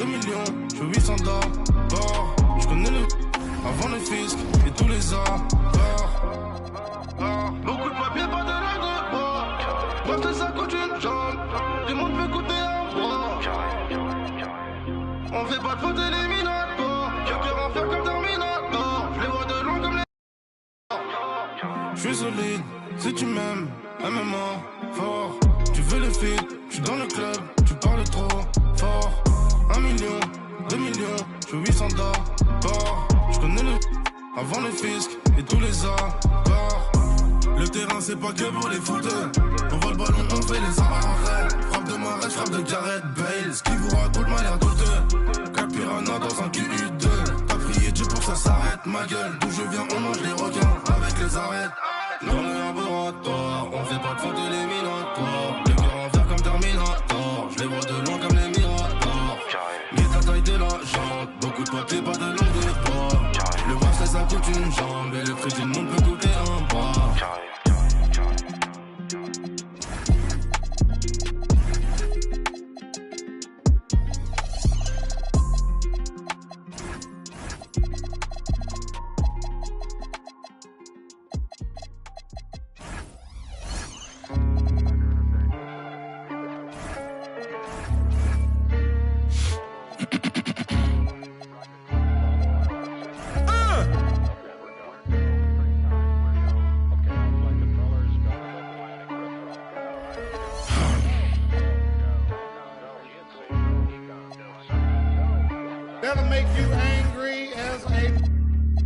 2 millions, je veux 800 d'or. Je connais le avant le fisc et tous les accords. Beaucoup de papier, pas de langue de bois. Parce que ça coûte une jambe. Tout le monde veut goûter un bras. On fait pas de faute éliminatoire. Quelqu'un va faire comme Terminator. Je les vois de loin comme les. Je suis solide, si tu m'aimes, MMA, fort. Tu veux le feed, je suis dans le club, tu parles trop fort. 1 million, 2 millions, je veux 800 d'or. Je connais le avant le fisc et tous les accords. Le terrain c'est pas que pour les footeux. On voit le ballon, on fait les arrêts. Frappe de Marais, frappe de Gareth Bale. Ce qui vous raconte m'a l'air douteux. Capirana dans un QU2. T'as prié Dieu pour que ça s'arrête, ma gueule. D'où je viens, on mange les requins avec les arêtes. Dans le laboratoire, on fait pas de faute éliminatoire. Les cœurs en fer comme Terminator. Je les vois de loin comme les Miradors. Guette la taille de la jante. Beaucoup de papier, pas de langue de bois. Le bracelet ça coûte une jambe. Et le prix du monde peut coûter un bras.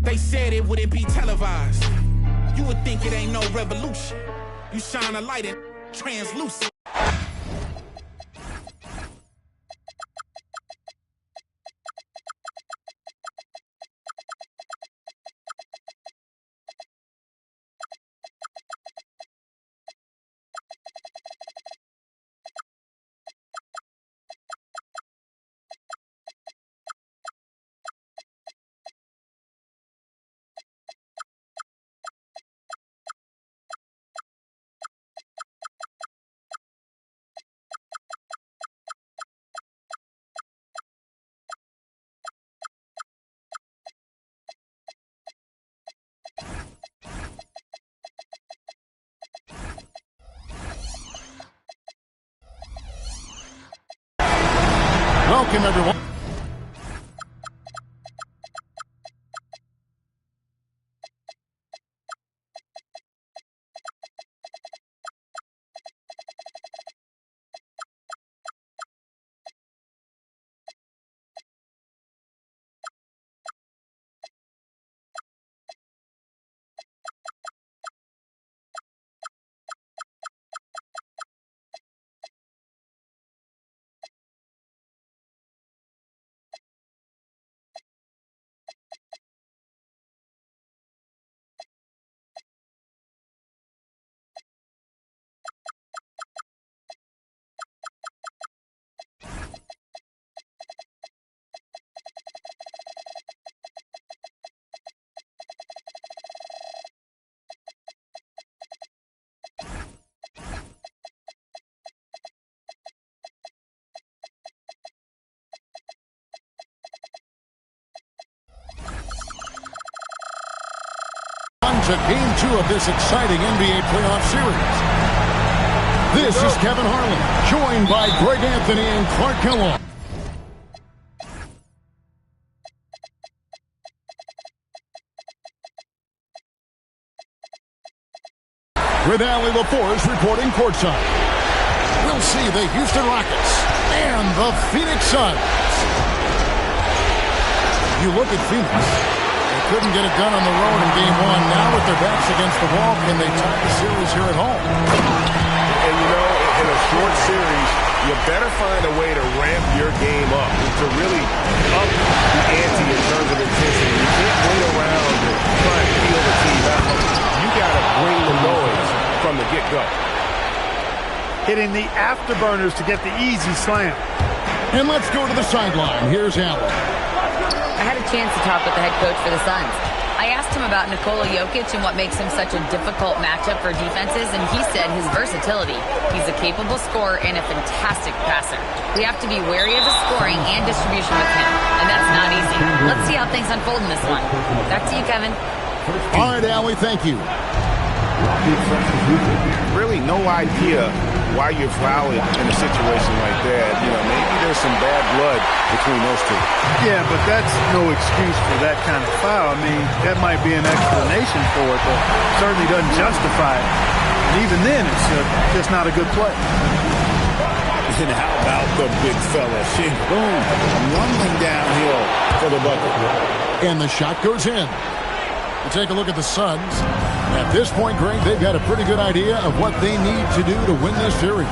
They said it wouldn't be televised. You would think it ain't no revolution. You shine a light and translucent. Welcome, everyone. To Game 2 of this exciting NBA playoff series. This is Kevin Harlan, joined by Greg Anthony and Clark Kellogg. With Allie LaForce reporting courtside. We'll see the Houston Rockets and the Phoenix Suns. You look at Phoenix. Couldn't get it done on the road in Game 1. Now with their backs against the wall, can they tie the series here at home? And you know, in a short series, you better find a way to ramp your game up, to really up the ante in terms of intensity. You can't wait around and try and feel the team out. You got to bring the noise from the get-go. Hitting the afterburners to get the easy slam. And let's go to the sideline. Here's Allen. I had a chance to talk with the head coach for the Suns. I I asked him about Nikola Jokic and what makes him such a difficult matchup for defenses, and he said his versatility. He's a capable scorer and a fantastic passer. We have to be wary of his scoring and distribution with him, and that's not easy. Let's see how things unfold in this one. Back to you, Kevin. All right, Allie, thank you. Really no idea why you're fouling in a situation like that. You know, maybe there's some bad blood between those two. Yeah, but that's no excuse for that kind of foul. I mean, that might be an explanation for it, but certainly doesn't justify it. And even then, it's just not a good play. And how about the big fella? Boom, rumbling downhill for the bucket. And the shot goes in. We'll take a look at the Suns. At this point, Greg, they've got a pretty good idea of what they need to do to win this series.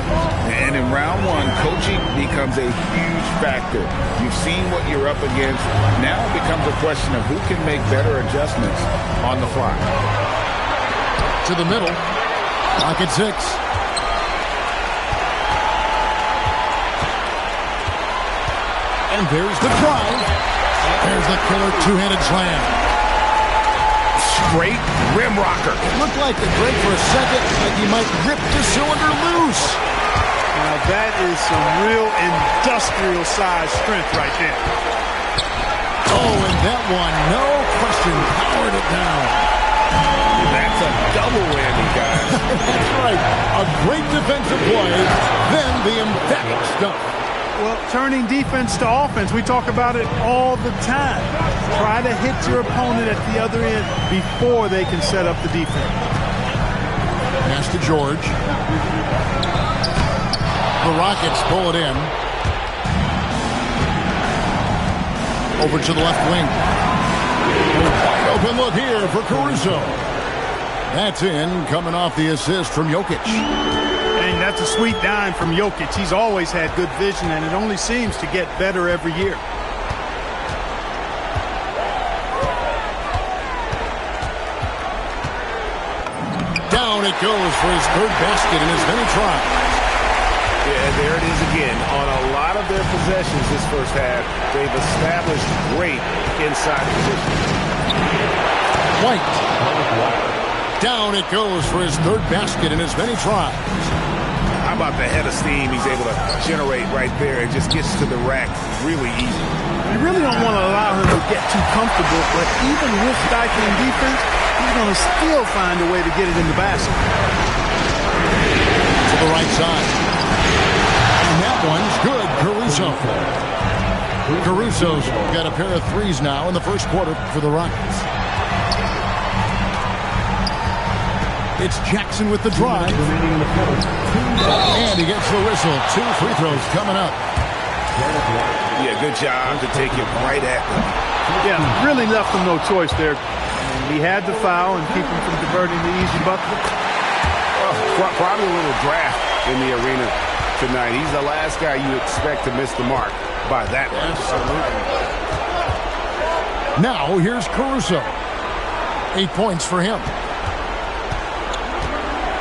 And in round one, coaching becomes a huge factor. You've seen what you're up against. Now it becomes a question of who can make better adjustments on the fly. To the middle. Clock at 6. And there's the drive. There's the killer two-handed slam. Great rim rocker. It looked like the Greg for a second, like he might rip the cylinder loose. Now that is some real industrial size strength right there. Oh, and that one, no question, powered it down. That's a double whammy, guys. That's right. A great defensive play, then the emphatic stuff. Well, turning defense to offense, we talk about it all the time. Try to hit your opponent at the other end before they can set up the defense. Pass to George. The Rockets pull it in. Over to the left wing. A wide open look here for Caruso. That's in, coming off the assist from Jokic. And that's a sweet dime from Jokic. He's always had good vision, and it only seems to get better every year. Down it goes for his third basket in as many tries. Yeah, there it is again. On a lot of their possessions this first half, they've established great inside position. White. Down it goes for his third basket in as many tries. How about the head of steam he's able to generate right there and just gets to the rack really easy. You really don't want to allow him to get too comfortable, but even with stifling defense, he's going to still find a way to get it in the basket. To the right side. And that one's good, Caruso. Caruso's got a pair of threes now in the first quarter for the Rockets. It's Jackson with the drive. And he gets the whistle. 2 free throws coming up. Yeah, good job to take it right at them. Yeah, really left him no choice there. He had to foul and keep him from converting the easy bucket. Probably a little draft in the arena tonight. He's the last guy you expect to miss the mark by that much. Absolutely. Now here's Caruso. 8 points for him.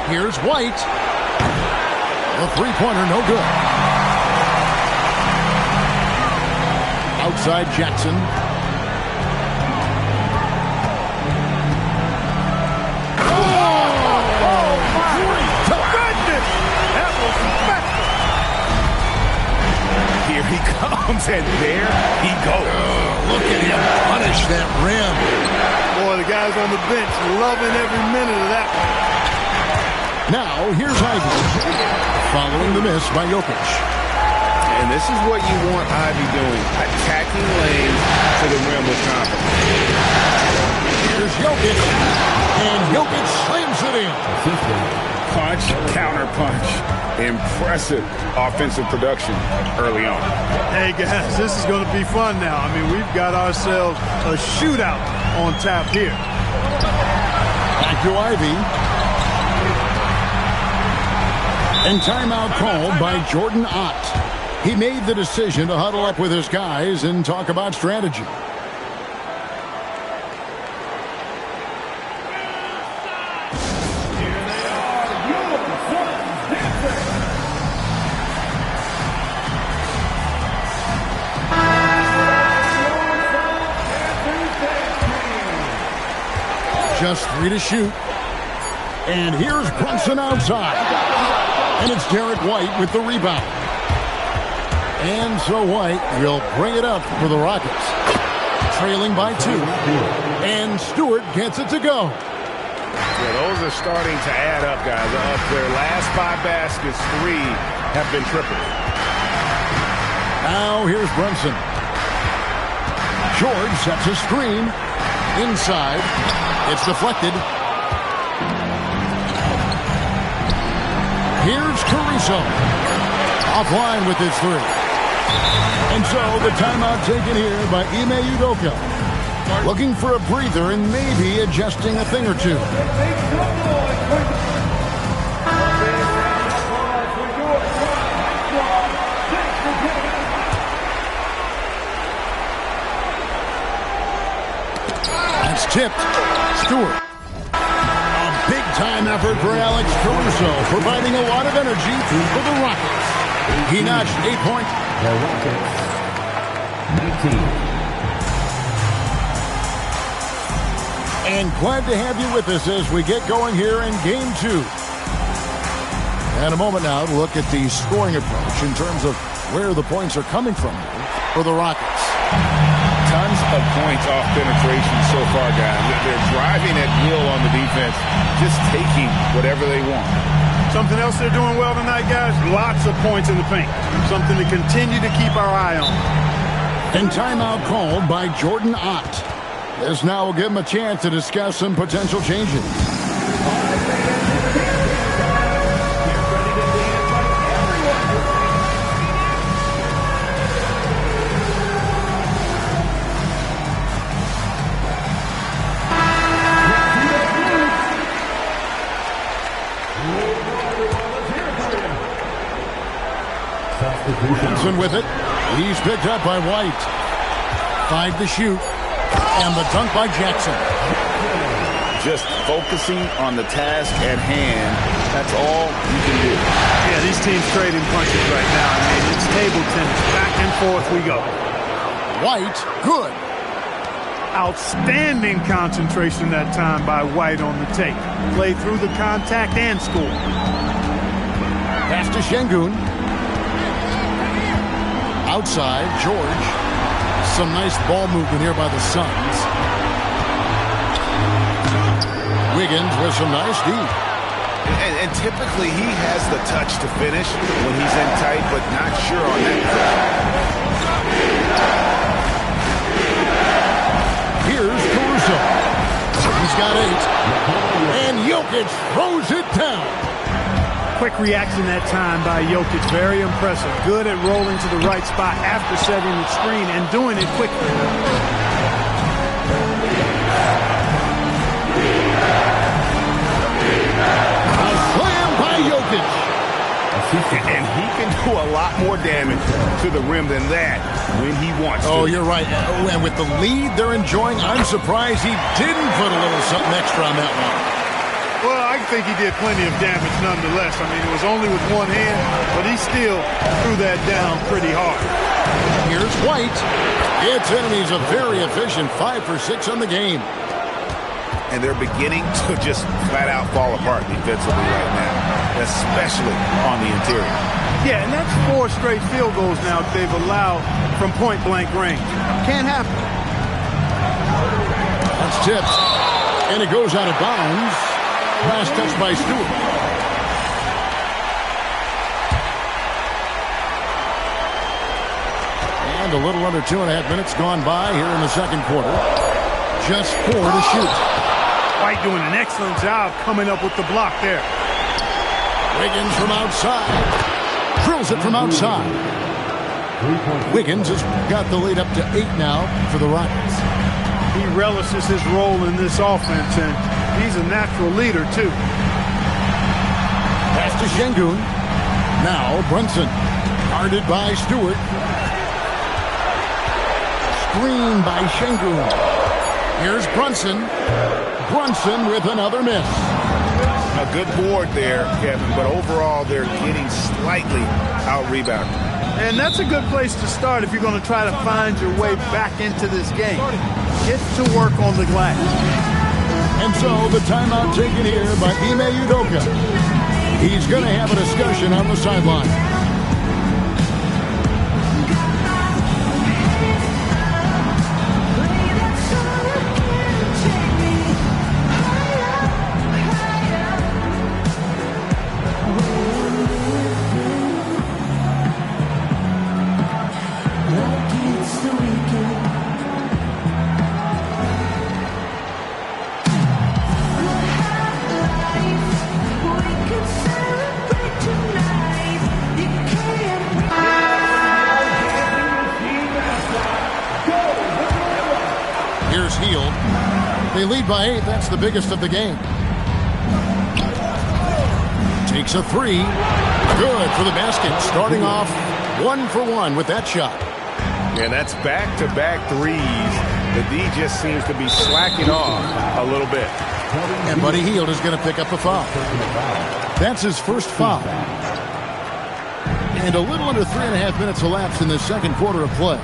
Here's White. The three-pointer, no good. Outside Jackson. Oh my goodness! That was special. Here he comes, and there he goes. Look at him punish that rim. Boy, the guys on the bench loving every minute of that one. Now, here's Ivy. Following the miss by Jokic. And this is what you want Ivy doing. Attacking lanes to the rim with confidence. Here's Jokic. And Jokic slams it in. Punch, counter punch. Impressive offensive production early on. Hey, guys, this is going to be fun now. I mean, we've got ourselves a shootout on tap here. Back to Ivy. And timeout called by Jordan Ott. He made the decision to huddle up with his guys and talk about strategy. Just 3 to shoot. And here's Brunson outside. And it's Derek White with the rebound. And so White will bring it up for the Rockets. Trailing by 2. And Stewart gets it to go. Yeah, those are starting to add up, guys. Of their last 5 baskets, 3 have been tripled. Now here's Brunson. George sets a screen. Inside. It's deflected. Here's Caruso. Offline with his 3. And so the timeout taken here by Ime Udoka. Looking for a breather and maybe adjusting a thing or two. That's tipped. Stewart. A big-time effort for Alex Caruso, providing a lot of energy for the Rockets. He notched 8 points. The Rockets, 19. And glad to have you with us as we get going here in Game 2. And a moment now to look at the scoring approach in terms of where the points are coming from for the Rockets. Tons of points off penetration so far, guys. They're driving at will on the defense, just taking whatever they want. Something else they're doing well tonight, guys, lots of points in the paint. Something to continue to keep our eye on. And timeout called by Jordan Ott. This now will give him a chance to discuss some potential changes. Brunson with it. He's picked up by White. 5 to shoot. And the dunk by Jackson. Just focusing on the task at hand. That's all you can do. Yeah, these teams trading punches right now. I mean, it's table tennis. Back and forth we go. White, good. Outstanding concentration that time by White on the tape. Played through the contact and scored. Pass to Şengün. Outside, George. Some nice ball movement here by the Suns. Wiggins with some nice D. And typically he has the touch to finish when he's in tight, but not sure on that. Here's Caruso. He's got 8. And Jokic throws it down. Quick reaction that time by Jokic. Very impressive. Good at rolling to the right spot after setting the screen and doing it quickly. A slam by Jokic. And he can do a lot more damage to the rim than that when he wants to. Oh, you're right. And with the lead they're enjoying, I'm surprised he didn't put a little something extra on that one. Well, I think he did plenty of damage nonetheless. I mean, it was only with one hand, but he still threw that down pretty hard. Here's White. It's in, and he's a very efficient 5 for 6 on the game. And they're beginning to just flat out fall apart defensively right now, especially on the interior. Yeah, and that's 4 straight field goals now they've allowed from point-blank range. Can't happen. That's tipped. And it goes out of bounds. Last touch by Stewart. And a little under 2.5 minutes gone by here in the second quarter. Just 4 to shoot. White doing an excellent job coming up with the block there. Wiggins from outside. Drills it from outside. Wiggins has got the lead up to 8 now for the Rockets. He relishes his role in this offense, and he's a natural leader, too. Pass to Şengün. Now Brunson. Guarded by Stewart. Screen by Şengün. Here's Brunson. Brunson with another miss. A good board there, Kevin, but overall they're getting slightly out-rebounded. And that's a good place to start if you're going to try to find your way back into this game. Get to work on the glass. And so the timeout taken here by Ime Udoka. He's going to have a discussion on the sideline. Here's Hield. They lead by 8. That's the biggest of the game. Takes a 3. Good for the basket. Starting off 1 for 1 with that shot. And that's back-to-back threes. The D just seems to be slacking off a little bit. And Buddy Hield is going to pick up a foul. That's his first foul. And a little under 3.5 minutes elapsed in the second quarter of play.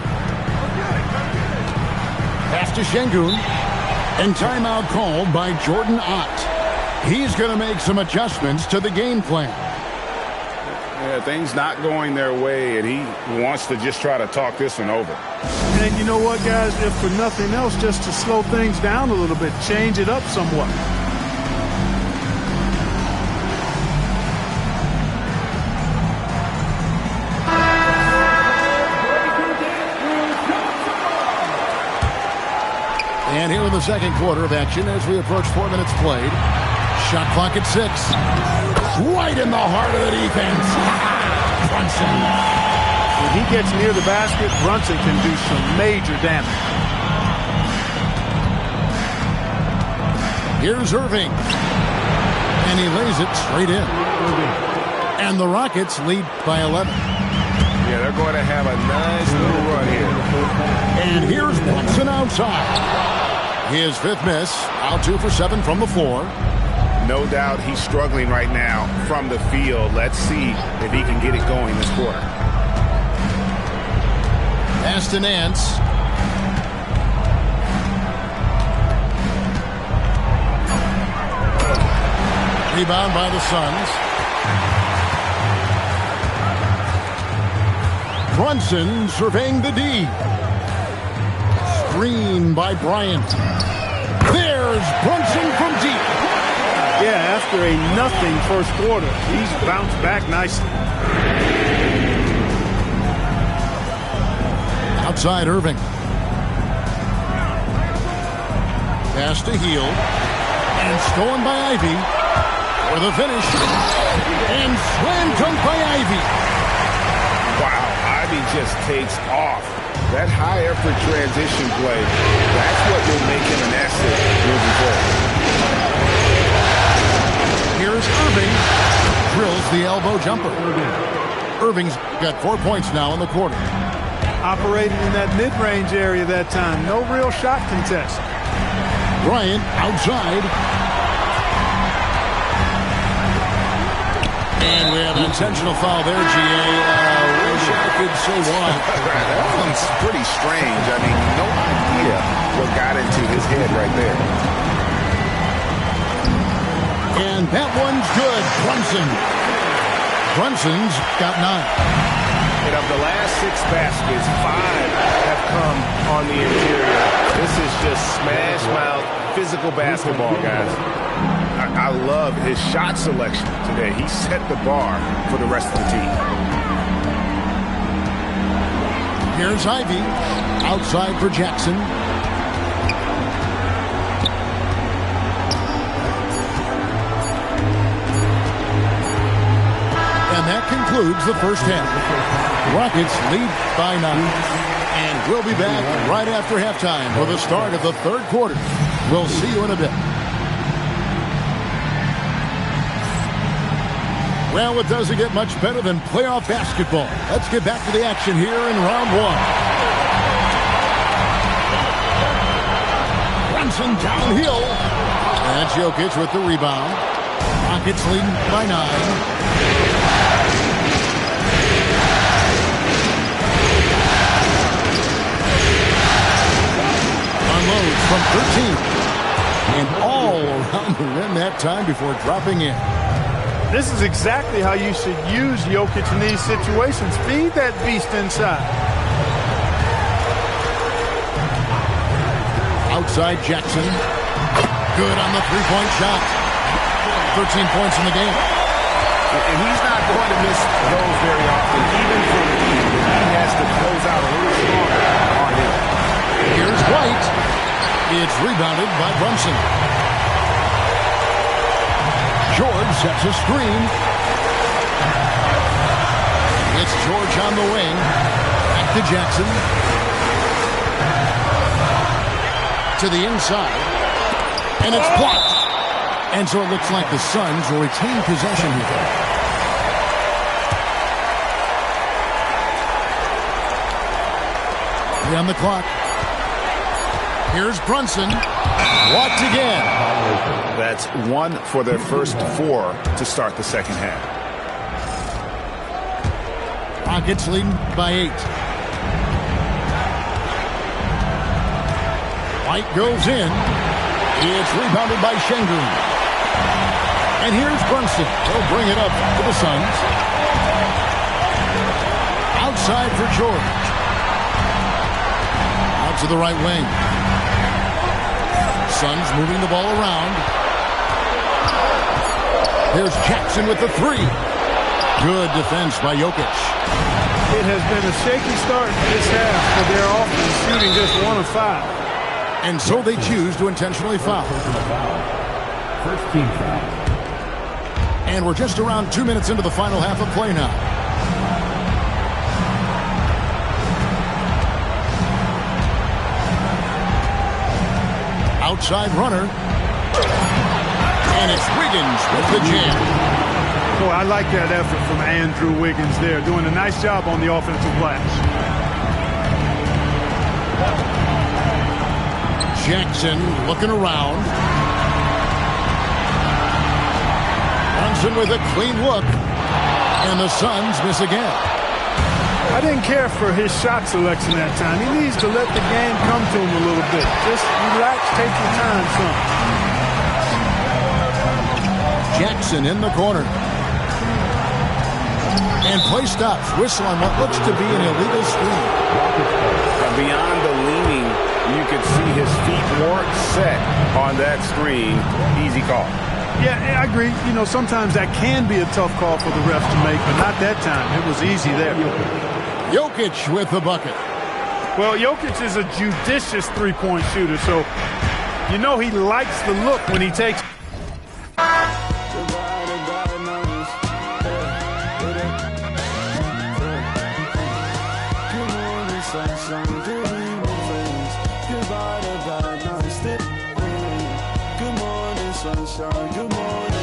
Pass to Şengün. And timeout called by Jordan Ott. He's going to make some adjustments to the game plan. Yeah, things not going their way, and he wants to just try to talk this one over. And you know what, guys? If for nothing else, just to slow things down a little bit, change it up somewhat. And here in the second quarter of action as we approach 4 minutes played. Shot clock at 6. Right in the heart of the defense. Brunson. When he gets near the basket, Brunson can do some major damage. Here's Irving. And he lays it straight in. And the Rockets lead by 11. Yeah, they're going to have a nice little run here. And here's Brunson outside. His 5th miss. Out 2 for 7 from the floor. No doubt he's struggling right now from the field. Let's see if he can get it going this quarter. Pass to Nance. Rebound by the Suns. Brunson surveying the D. Screen by Bryant. There's Brunson from deep. Yeah, after a nothing first quarter, he's bounced back nicely. Outside Irving. Pass to Hield. And stolen by Ivy. For the finish. And slam dunk by Ivy. Wow, Ivy just takes off. That high effort transition play, that's what will make him an asset moving forward. Here's Irving. Drills the elbow jumper. Irving's got 4 points now in the quarter. Operating in that mid-range area that time. No real shot contest. Bryant outside. And we have an intentional foul there, G.A. Wish I could say why. That one's pretty strange. I mean, no idea what got into his head right there. And that one's good. Brunson's got 9. And of the last 6 baskets, 5 have come on the interior. This is just smash mouth physical basketball, guys. I love his shot selection today. He set the bar for the rest of the team. Here's Ivy. Outside for Jackson. And that concludes the first half. Rockets lead by 9. And we'll be back right after halftime for the start of the third quarter. We'll see you in a bit. Well, it doesn't get much better than playoff basketball. Let's get back to the action here in round 1. Brunson downhill. And Jokic with the rebound. Rockets leading by 9. Unloads from 13. And all And then that time before dropping in. This is exactly how you should use Jokic in these situations. Feed that beast inside. Outside Jackson. Good on the three-point shot. 13 points in the game. And he's not going to miss those very often, even for the team. He has to close out a little stronger on him. Here's White. It's rebounded by Brunson. George sets a screen. It's George on the wing. Back to Jackson. To the inside. And it's blocked. And so it looks like the Suns will retain possession here. On the clock. Here's Brunson. Blocked again. That's one for their first 4 to start the second half. Rockets leading by 8. White goes in. It's rebounded by Şengün. And here's Brunson. He'll bring it up to the Suns. Outside for George. Out to the right wing. Suns moving the ball around. Here's Jackson with the 3. Good defense by Jokic. It has been a shaky start this half for their offense, shooting just 1 of 5. And so they choose to intentionally foul. First team foul. And we're just around 2 minutes into the final half of play now. Outside runner. And it's Wiggins with the jam. Boy, I like that effort from Andrew Wiggins there, doing a nice job on the offensive glass. Jackson looking around. Brunson with a clean look. And the Suns miss again. I didn't care for his shot selection that time. He needs to let the game come to him a little bit. Just relax, take your time, son. Jackson in the corner. And play stops. Whistle on what looks to be an illegal screen. Beyond the leaning, you could see his feet weren't set on that screen. Easy call. Yeah, I agree. You know, sometimes that can be a tough call for the ref to make, but not that time. It was easy there. Jokic with the bucket. Well, Jokic is a judicious three-point shooter, so you know he likes the look when he takes. Good morning, sunshine. Good morning.